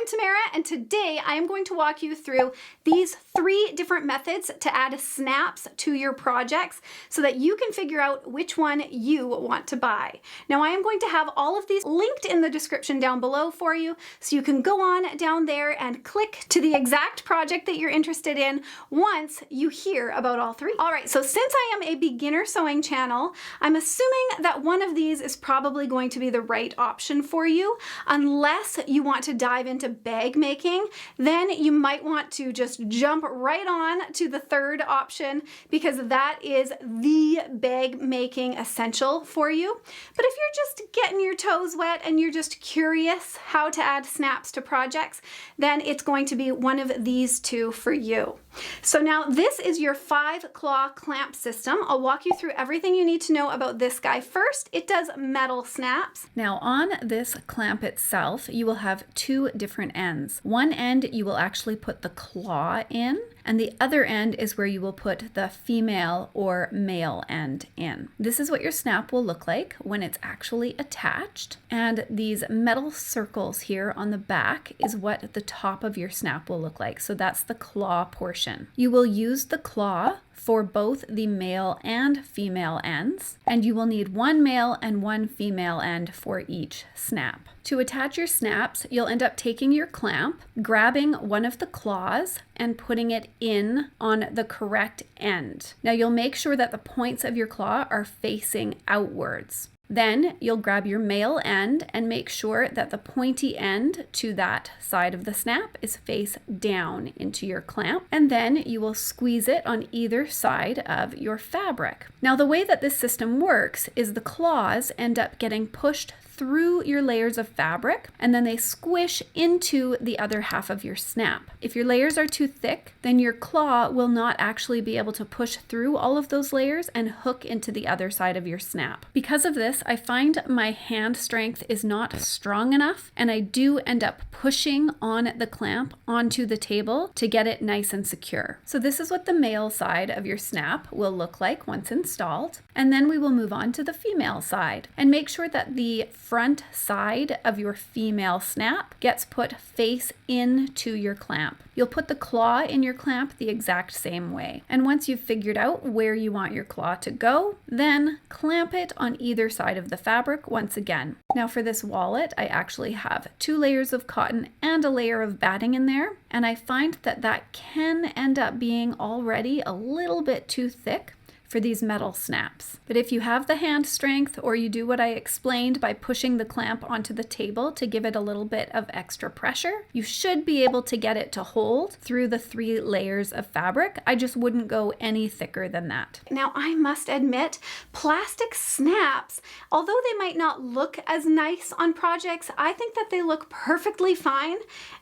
Tamara, and today I am going to walk you through these 3 different methods to add snaps to your projects so that you can figure out which one you want to buy. Now I am going to have all of these linked in the description down below for you, so you can go on down there and click to the exact project that you're interested in once you hear about all 3. All right, so since I am a beginner sewing channel, I'm assuming that one of these is probably going to be the right option for you. Unless you want to dive into bag making, then you might want to just jump right on to the 3rd option, because that is the bag making essential for you. But if you're just getting your toes wet and you're just curious how to add snaps to projects, then it's going to be one of these 2 for you. So now this is your 5-claw clamp system. I'll walk you through everything you need to know about this guy. First, it does metal snaps. Now on this clamp itself, you will have 2 different ends. One end you will actually put the claw in, and the other end is where you will put the female or male end in. This is what your snap will look like when it's actually attached. And these metal circles here on the back is what the top of your snap will look like. So that's the claw portion. You will use the claw for both the male and female ends, and you will need 1 male and 1 female end for each snap. To attach your snaps, you'll end up taking your clamp, grabbing one of the claws, and putting it in on the correct end. Now you'll make sure that the points of your claw are facing outwards. Then you'll grab your male end and make sure that the pointy end to that side of the snap is face down into your clamp, and then you will squeeze it on either side of your fabric. Now the way that this system works is the claws end up getting pushed through your layers of fabric, and then they squish into the other half of your snap. If your layers are too thick, then your claw will not actually be able to push through all of those layers and hook into the other side of your snap. Because of this, I find my hand strength is not strong enough, and I do end up pushing on the clamp onto the table to get it nice and secure. So this is what the male side of your snap will look like once installed. And then we will move on to the female side, and make sure that the front side of your female snap gets put face into your clamp. You'll put the claw in your clamp the exact same way. And once you've figured out where you want your claw to go, then clamp it on either side of the fabric once again. Now for this wallet, I actually have 2 layers of cotton and a layer of batting in there, and I find that that can end up being already a little bit too thick for these metal snaps. But if you have the hand strength, or you do what I explained by pushing the clamp onto the table to give it a little bit of extra pressure, you should be able to get it to hold through the 3 layers of fabric. I just wouldn't go any thicker than that. Now I must admit, plastic snaps, although they might not look as nice on projects, I think that they look perfectly fine.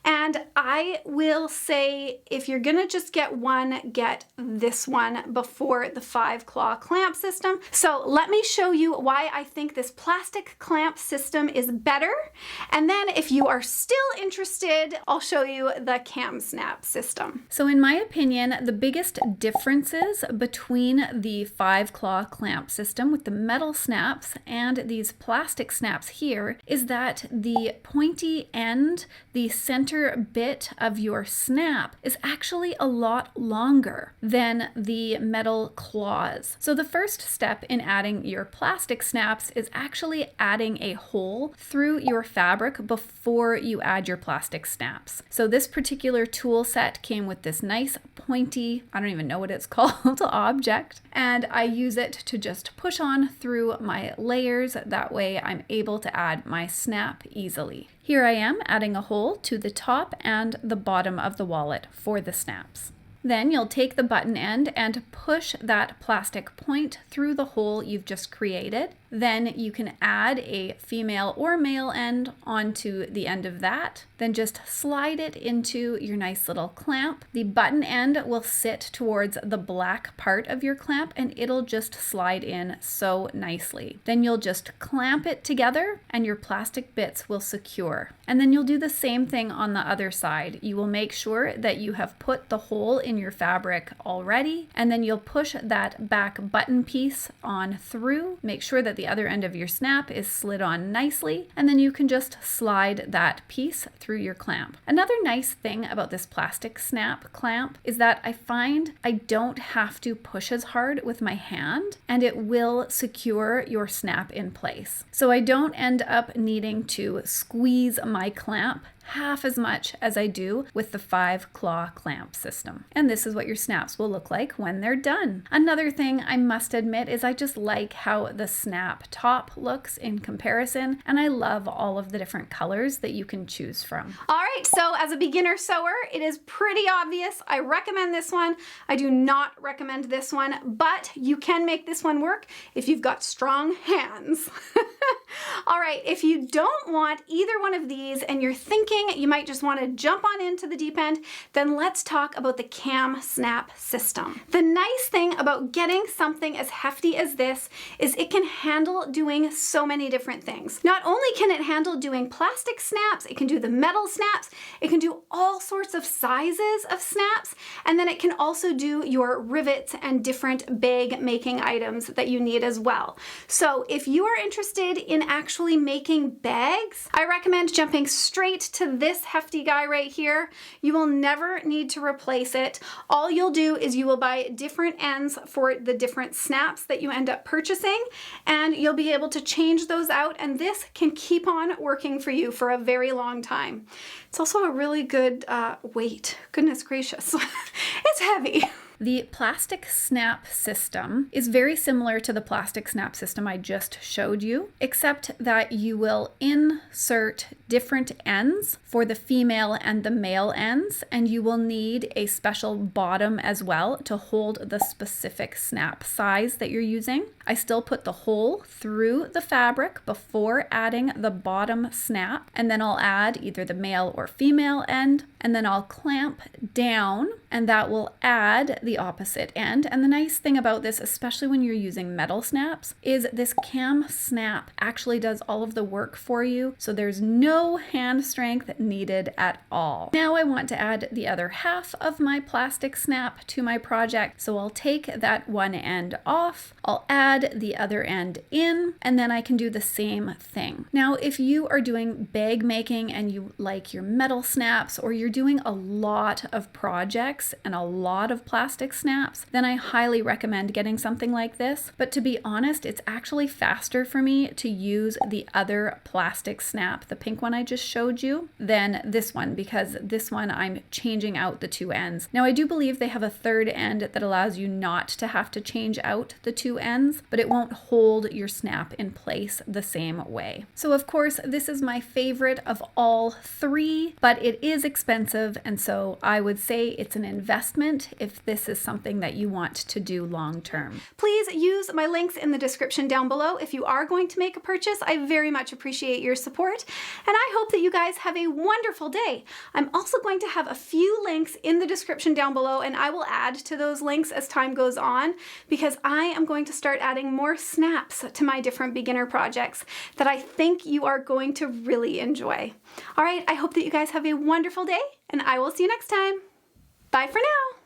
And I will say, if you're gonna just get one, get this one before the 5-claw clamp system. So let me show you why I think this plastic clamp system is better. And then if you are still interested, I'll show you the KAMsnap system. So in my opinion, the biggest differences between the 5-claw clamp system with the metal snaps and these plastic snaps here is that the pointy end, the center bit of your snap, is actually a lot longer than the metal claws. So the first step in adding your plastic snaps is actually adding a hole through your fabric before you add your plastic snaps. So this particular tool set came with this nice pointy, I don't even know what it's called, object, and I use it to just push on through my layers. That way I'm able to add my snap easily. Here I am adding a hole to the top and the bottom of the wallet for the snaps. Then you'll take the button end and push that plastic point through the hole you've just created. Then you can add a female or male end onto the end of that. Then just slide it into your nice little clamp. The button end will sit towards the black part of your clamp, and it'll just slide in so nicely. Then you'll just clamp it together and your plastic bits will secure. And then you'll do the same thing on the other side. You will make sure that you have put the hole in your fabric already, and then you'll push that back button piece on through. Make sure that that the other end of your snap is slid on nicely, and then you can just slide that piece through your clamp. Another nice thing about this plastic snap clamp is that I find I don't have to push as hard with my hand, and it will secure your snap in place. So I don't end up needing to squeeze my clamp half as much as I do with the 5-claw clamp system. And this is what your snaps will look like when they're done. Another thing I must admit is I just like how the snap top looks in comparison, and I love all of the different colors that you can choose from. All right, so as a beginner sewer, it is pretty obvious. I recommend this one. I do not recommend this one, but you can make this one work if you've got strong hands. All right, if you don't want either one of these and you're thinking you might just want to jump on into the deep end, then let's talk about the KAMsnap system. The nice thing about getting something as hefty as this is it can handle doing so many different things. Not only can it handle doing plastic snaps, it can do the metal snaps, it can do all sorts of sizes of snaps, and then it can also do your rivets and different bag making items that you need as well. So if you are interested in actually making bags, I recommend jumping straight to this hefty guy right here. You will never need to replace it. All you'll do is you will buy different ends for the different snaps that you end up purchasing, and you'll be able to change those out, and this can keep on working for you for a very long time. It's also a really good weight. Goodness gracious. It's heavy. The plastic snap system is very similar to the plastic snap system I just showed you, except that you will insert different ends for the female and the male ends, and you will need a special bottom as well to hold the specific snap size that you're using. I still put the hole through the fabric before adding the bottom snap, and then I'll add either the male or female end, and then I'll clamp down, and that will add the opposite end. And the nice thing about this, especially when you're using metal snaps, is this KAMsnap actually does all of the work for you, so there's no hand strength needed at all. Now I want to add the other half of my plastic snap to my project, so I'll take that one end off, I'll add the other end in, and then I can do the same thing. Now if you are doing bag making and you like your metal snaps, or you're doing a lot of projects and a lot of plastic snaps, then I highly recommend getting something like this. But to be honest, it's actually faster for me to use the other plastic snap, the pink one I just showed you, than this one, because this one I'm changing out the two ends. Now I do believe they have a third end that allows you not to have to change out the two ends, but it won't hold your snap in place the same way. So of course, this is my favorite of all three, but it is expensive, and so I would say it's an investment if this is something that you want to do long term. Please use my links in the description down below if you are going to make a purchase. I very much appreciate your support, and I hope that you guys have a wonderful day. I'm also going to have a few links in the description down below, and I will add to those links as time goes on, because I am going to start adding more snaps to my different beginner projects that I think you are going to really enjoy. All right, I hope that you guys have a wonderful day, and I will see you next time. Bye for now.